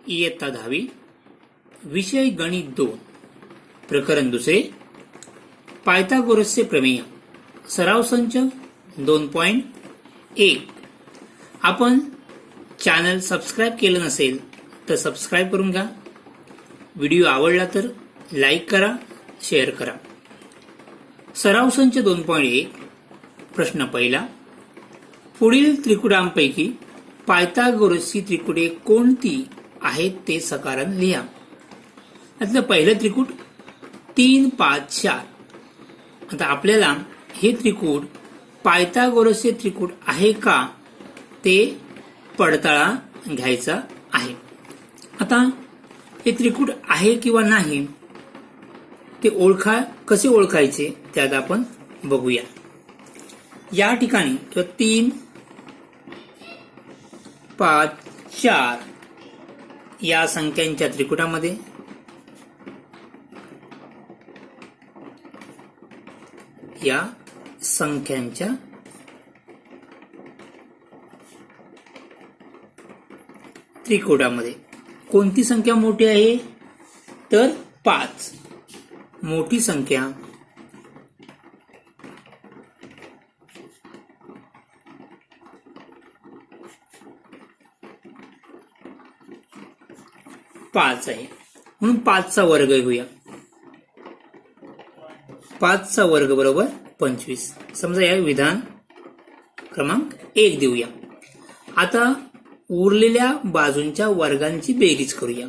इयत्ता 10वी विषय गणित 2 प्रकरण 2 पायथागोरसचे प्रमेय सराव संच 2.1 आपण चॅनल सबस्क्राईब केलं नसेल तर सबस्क्राईब करून घ्या. व्हिडिओ आवडला तर लाईक करा, शेअर करा. सराव संच 2.1 प्रश्न पहिला. पुढील त्रिकुटांपैकी पायथागोरसची त्रिकुटे कोणती आहेत ते सकारण लिहा. यातलं पहिलं त्रिकूट 3, 5, 4. आता आपल्याला हे त्रिकूट पायथागोरसचे त्रिकूट आहे का ते पडताळा घ्यायचा आहे. आता हे त्रिकूट आहे किंवा नाही ते कसे ओळखायचे त्यात आपण बघूया. या ठिकाणी 3, 5, 4 या संख्यांच्या त्रिकुटामध्ये कोणती संख्या मोठी आहे तर 5. मोठी संख्या पाच आहे म्हणून 5चा वर्ग घेऊया. 5चा वर्ग बरोबर 25. समजा या विधान क्रमांक 1 देऊया. आता उरलेल्या बाजूंच्या वर्गांची बेरीज करूया.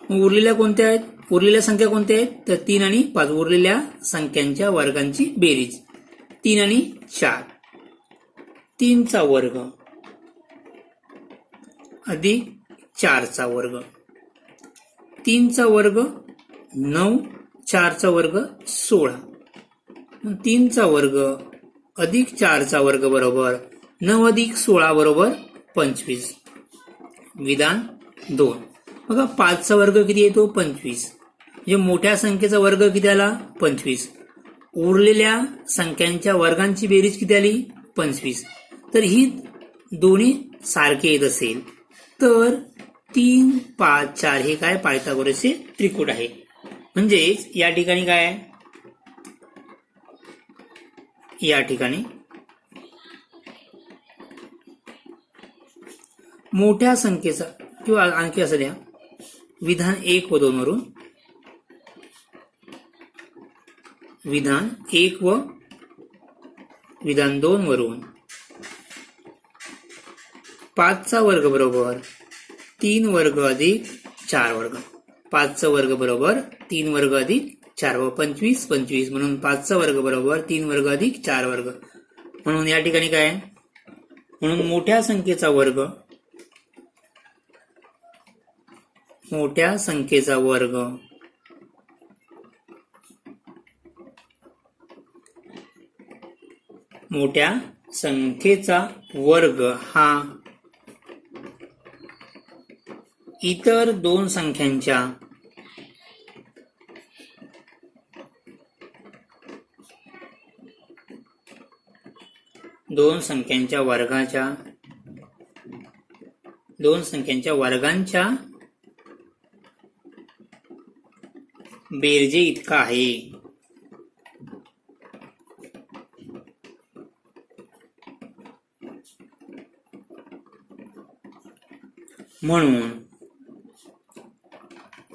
उरलेल्या कोणत्या आहेत? उरलेल्या संख्या कोणत्या आहेत तर 3 आणि 5. उरलेल्या संख्यांच्या वर्गांची बेरीज 3 आणि 4. 3चा वर्ग अधिक 4चा वर्ग. 3चा वर्ग 9, 4चा वर्ग 16. 3चा वर्ग अधिक 4चा वर्ग बरोबर 9 अधिक 16 बरोबर 25. विधान 2. बघा 5चा वर्ग किती येतो 25. म्हणजे मोठ्या संख्येचा वर्ग किती आला 25. उरलेल्या संख्यांच्या वर्गांची बेरीज किती आली 25. तर ही दोन्ही सारखे येत असेल तर 3, 5, 4 हे काय पायथागोरसचे त्रिकूट आहे. म्हणजेच या ठिकाणी काय आहे, या ठिकाणी मोठ्या संख्येचा किंवा आणखी असं द्या विधान 1 व 2 वरून विधान 1 व विधान 2 वरून 5चा वर्ग बरोबर 3 वर्ग अधिक 4 वर्ग. 5चा वर्ग बरोबर 3 वर्ग अधिक 4 व 25 25 म्हणून 5चा वर्ग बरोबर 3 वर्ग अधिक 4 वर्ग. म्हणून या ठिकाणी काय आहे, म्हणून मोठ्या संख्येचा वर्ग मोठ्या संख्येचा वर्ग हा इतर दोन संख्यांच्या वर्गांच्या बेरजे इतका आहे. म्हणून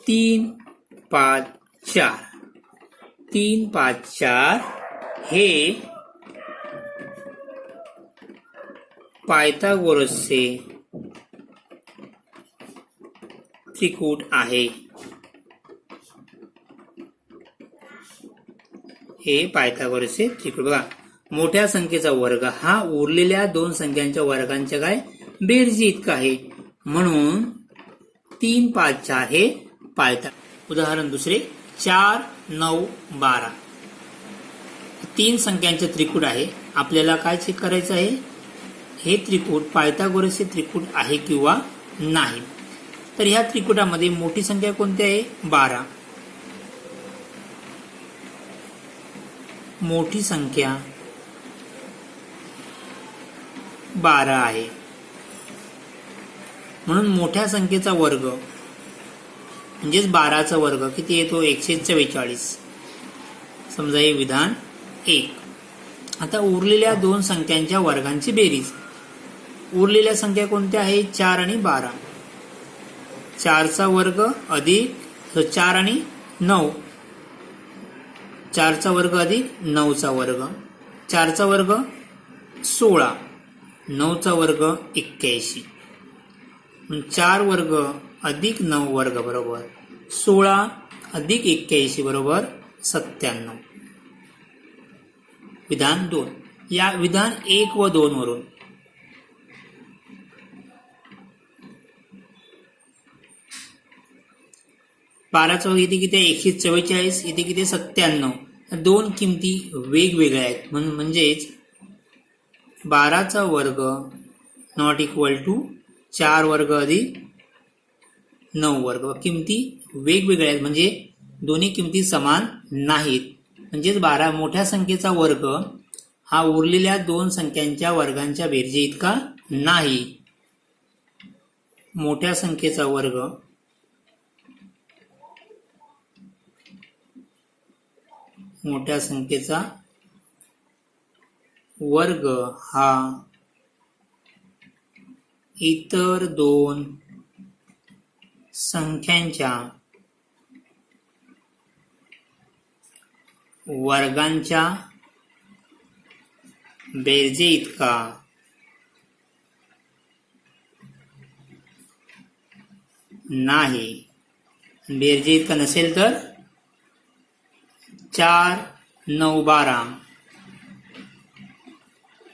3, 5, 4 हे पायथागोरसचे त्रिकूट आहे. हे पायथागोरसचे त्रिकूट. बघा मोठ्या संख्येचा वर्ग हा उरलेल्या दोन संख्यांच्या वर्गांच्या काय बेरजी इतका आहे. म्हणून 3, 5, 4 हे उदाहरण दुसरे 4, 9, 12 3 संख्यांचे त्रिकूट आहे. आपल्याला काय चेक करायचं आहे, हे त्रिकूट पायथागोरसचे त्रिकूट आहे किंवा नाही. तर ह्या त्रिकुटामध्ये मोठी संख्या कोणती आहे 12. मोठी संख्या 12 आहे. म्हणून मोठ्या संख्येचा वर्ग म्हणजेच 12चा वर्ग किती येतो 144. समजा हे विधान 1. आता उरलेल्या दोन संख्यांच्या वर्गांची बेरीज. उरलेल्या संख्या कोणत्या आहेत 4 आणि 12. 4चा वर्ग अधिक 4 आणि 9. 4चा वर्ग अधिक 9चा वर्ग. 4चा वर्ग 16. 9चा वर्ग 81. 4 वर्ग अधिक 9 वर्ग बरोबर 16 अधिक 81 बरोबर 97. विधान 2. या विधान 1 व 2 वरून बाराचा वर्ग इथे किती आहे 144. इथे किती 97. दोन किमती वेगवेगळ्या आहेत म्हणजेच 12चा वर्ग नॉट इक्वल टू 4 वर्ग अधिक 9 वर्ग. किमती वेगवेगळ्या आहेत म्हणजे दोन्ही किमती समान नाहीत. म्हणजेच मोठ्या संख्येचा वर्ग हा उरलेल्या दोन संख्यांच्या वर्गांच्या बेरजे इतका नाही. मोठ्या संख्येचा वर्ग हा इतर दोन संख्यांच्या वर्गांच्या बेरजे इतका नाही. बेरजे इतका नसेल तर 4, 9, 12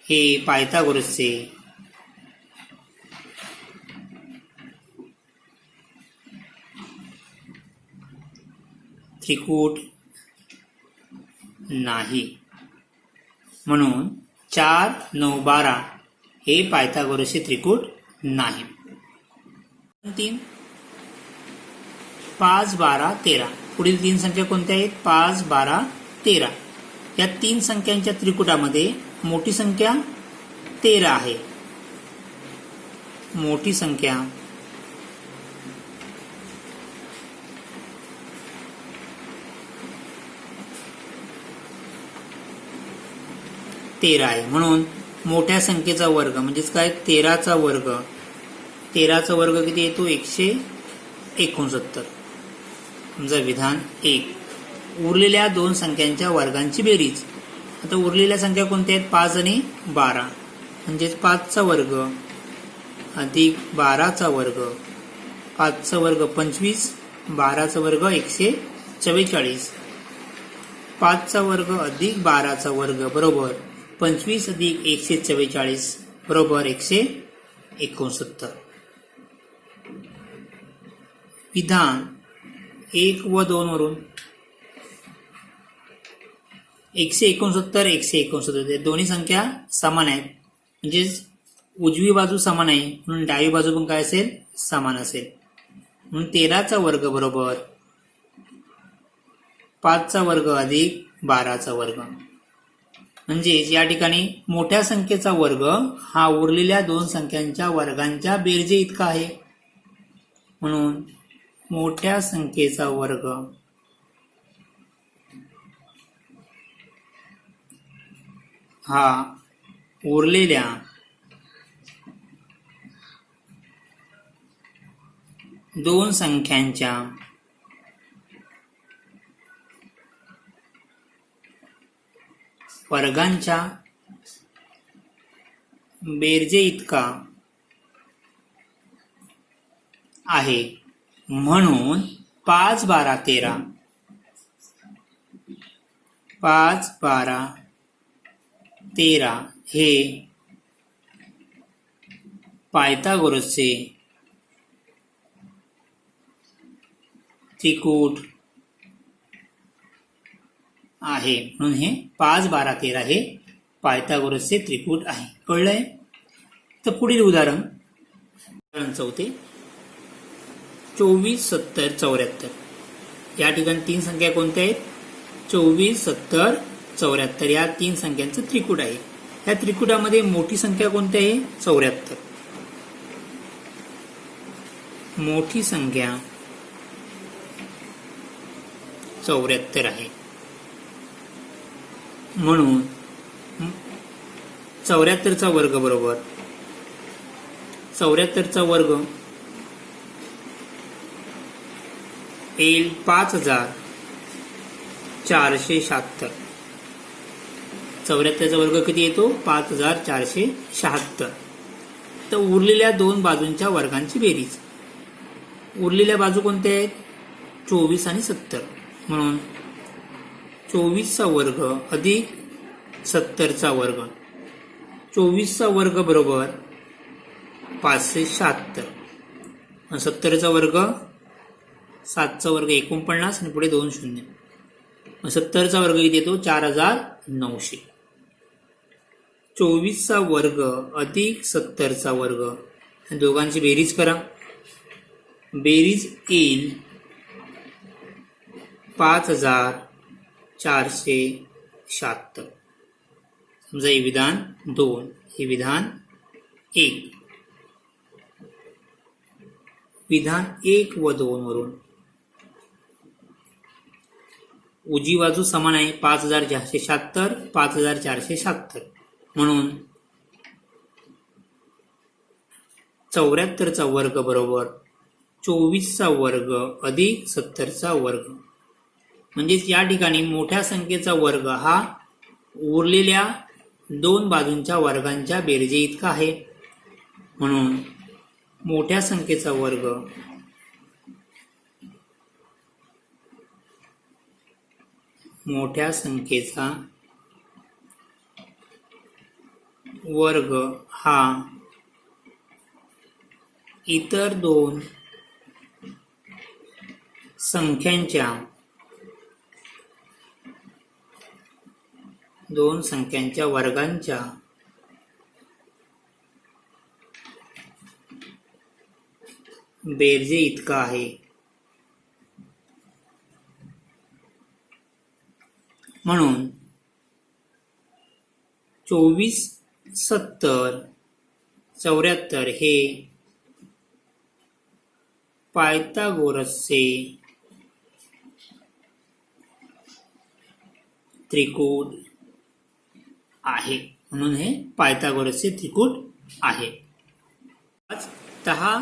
हे पायथागोरसचे त्रिकूट नाही. म्हणून 4, 9, 12 हे पायथागोरसचे त्रिकूट नाही. 3, 5, 12, 13. पुढील तीन संख्या कोणत्या आहेत 5, 12, 13. या तीन संख्यांच्या त्रिकुटामध्ये मोठी संख्या 13 आहे. मोठी संख्या तेरा आहे. म्हणून मोठ्या संख्येचा वर्ग म्हणजेच काय 13चा वर्ग. 13चा वर्ग किती येतो 169. समजा विधान 1. उरलेल्या दोन संख्यांच्या वर्गांची बेरीज. आता उरलेल्या संख्या कोणत्या आहेत 5 आणि 12. म्हणजेच 5चा वर्ग अधिक 12चा वर्ग. 5चा वर्ग 25. 12चा वर्ग 144. 5चा वर्ग अधिक 12चा वर्ग बरोबर 25 अधिक 144 बरोबर 169. विधान 1 व 2 वरून 169, 169 दोन्ही संख्या समान आहेत. म्हणजेच उजवी बाजू समान आहे म्हणून डावी बाजू पण काय असेल समान असेल. म्हणून 13चा वर्ग बरोबर 5चा वर्ग अधिक 12चा वर्ग. म्हणजेच या ठिकाणी मोठ्या संख्येचा वर्ग हा उरलेल्या दोन संख्यांच्या वर्गांच्या बेरजे इतका आहे. म्हणून मोठ्या संख्येचा वर्ग हा उरलेल्या दोन संख्यांच्या वर्गांच्या बेरजे इतका आहे. म्हणून 5, 12, 13 5, 12, 13 हे पायथागोरसचे त्रिकूट आहे. म्हणून हे 5, 12, 13 हे पायथागोरसचे त्रिकूट आहे. कळलंय? तर पुढील उदाहरण 4, 24, 70, 74. या ठिकाणी तीन संख्या कोणत्या आहेत 24, 70, 74 या तीन संख्यांचं त्रिकूट आहे. या त्रिकुटामध्ये मोठी संख्या कोणती आहे? 74. मोठी संख्या 74 आहे. म्हणून 74चा वर्ग बरोबर 74चा वर्ग येईल 5476. 74चा वर्ग किती येतो? 5476. तर उरलेल्या दोन बाजूंच्या वर्गांची बेरीज. उरलेल्या बाजू कोणत्या आहेत? 24 आणि 70. म्हणून 24चा वर्ग अधिक 70चा वर्ग. 24चा वर्ग बरोबर 576. 70चा वर्ग 7चा वर्ग 49 आणि पुढे 2 शून्य. 70चा वर्ग किती येतो? 4900. 24चा वर्ग अधिक 70चा वर्ग, या दोघांची बेरीज करा. बेरीज येईल 5476. समजा हे विधान 2, हे विधान 1. विधान 1 व 2 वरून उजवी बाजू समान आहे. 5476, 5476. म्हणून 74चा वर्ग बरोबर 24चा वर्ग अधिक 70चा वर्ग. म्हणजेच या ठिकाणी मोठ्या संख्येचा वर्ग हा उरलेल्या दोन बाजूंच्या वर्गांच्या बेरजे इतका आहे. म्हणून मोठ्या संख्येचा वर्ग हा इतर दोन संख्यांच्या वर्गांच्या बेरजे इतका आहे. म्हणून 24, 70, 74 हे पायथागोरसचे त्रिकूट आहे. म्हणून हे पायथागोरसचे त्रिकूट आहे. 10,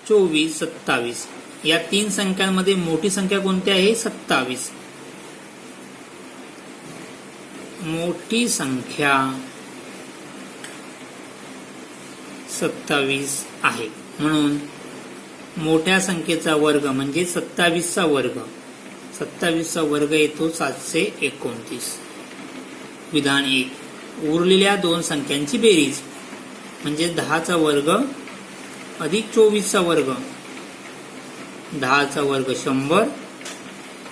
24, 27 या तीन संख्यांमध्ये मोठी संख्या कोणती आहे? 27. मोठी संख्या 27 आहे. म्हणून मोठ्या संख्येचा वर्ग म्हणजे 27चा वर्ग. 27चा वर्ग येतो 729. विधान 1. उरलेल्या दोन संख्यांची बेरीज म्हणजे 10चा वर्ग अधिक 24चा वर्ग. 10चा वर्ग 100,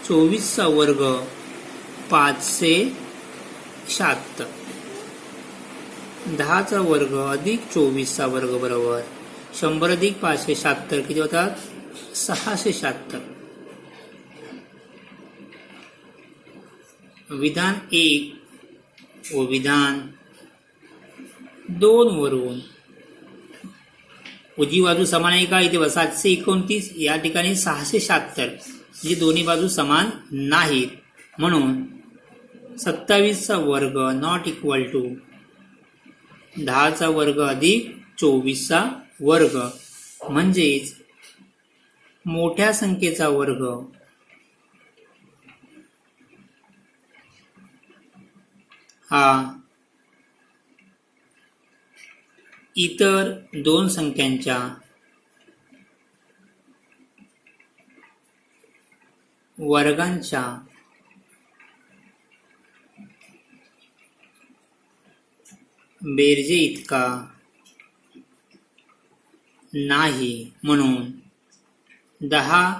24चा वर्ग 576. 10चा वर्ग अधिक 24चा वर्ग बरोबर 100 अधिक 576 किती होतात? 676. विधान 1 व विधान 2 वरून उजवी बाजू समान आहे का? इथे 729, या ठिकाणी 676, म्हणजे दोन्ही बाजू समान नाहीत. म्हणून 27चा वर्ग नॉट इक्वल टू 10चा वर्ग अधिक 24चा वर्ग. म्हणजेच मोठ्या संख्येचा वर्ग हा इतर दोन संख्यांच्या वर्गांच्या बेरजे इतका नाही. म्हणून 10,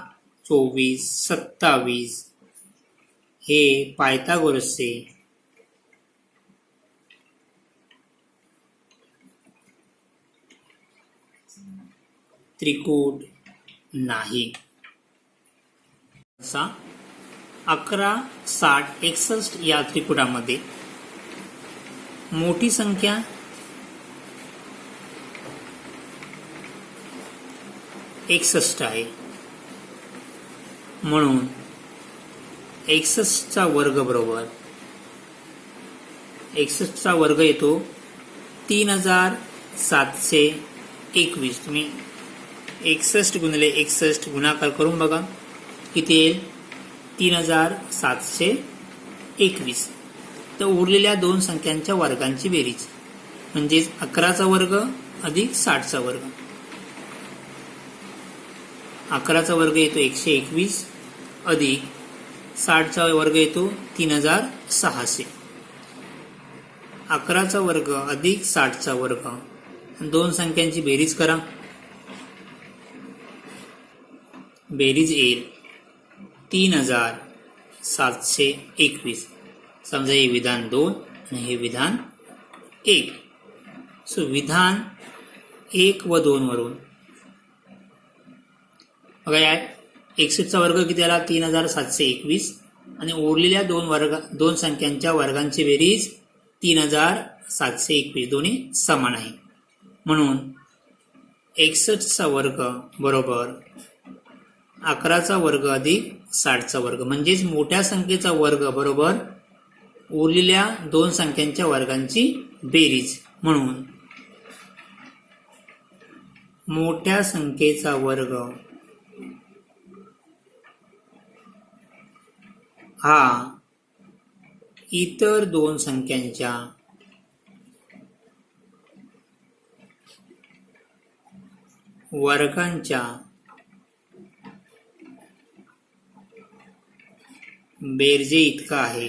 24, 27 हे पायथागोरसचे त्रिकूट नाही. 11, 60, 61 या त्रिकुटामध्ये मोठी संख्या 61 आहे, म्हणून 61 चा वर्ग बरोबर 61 चा वर्ग येतो 3721. तुम्ही 61 गुणिले 61 गुणाकार करून बघा किती येईल, 3721. तर उरलेल्या दोन संख्यांच्या वर्गांची बेरीज म्हणजेच 11चा वर्ग अधिक 60चा वर्ग. 11चा वर्ग येतो 121 अधिक 60चा वर्ग येतो 3600. 11चा वर्ग अधिक 60चा वर्ग, दोन संख्यांची बेरीज करा. बेरीज येईल 3721. समजा हे विधान 2 आणि हे विधान 1. सो विधान 1 व 2 वरून बघा यात 61चा वर्ग किती आला, 3721 आणि उरलेल्या दोन संख्यांच्या वर्गांची बेरीज 3721, दोन्ही समान आहे. म्हणून 61चा वर्ग बरोबर 11चा वर्ग अधिक 60चा वर्ग, म्हणजेच मोठ्या संख्येचा वर्ग बरोबर उरलेल्या दोन संख्यांच्या वर्गांची बेरीज. म्हणून मोठ्या संख्येचा वर्ग हा इतर दोन संख्यांच्या वर्गांच्या बेरजे इतका आहे.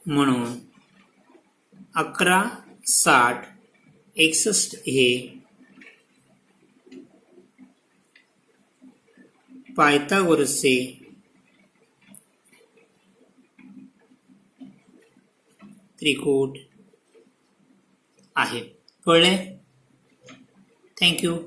म्हणून 11, 60, 61 हे पायथागोरसचे त्रिकूट आहे. कळले? थँक्यू.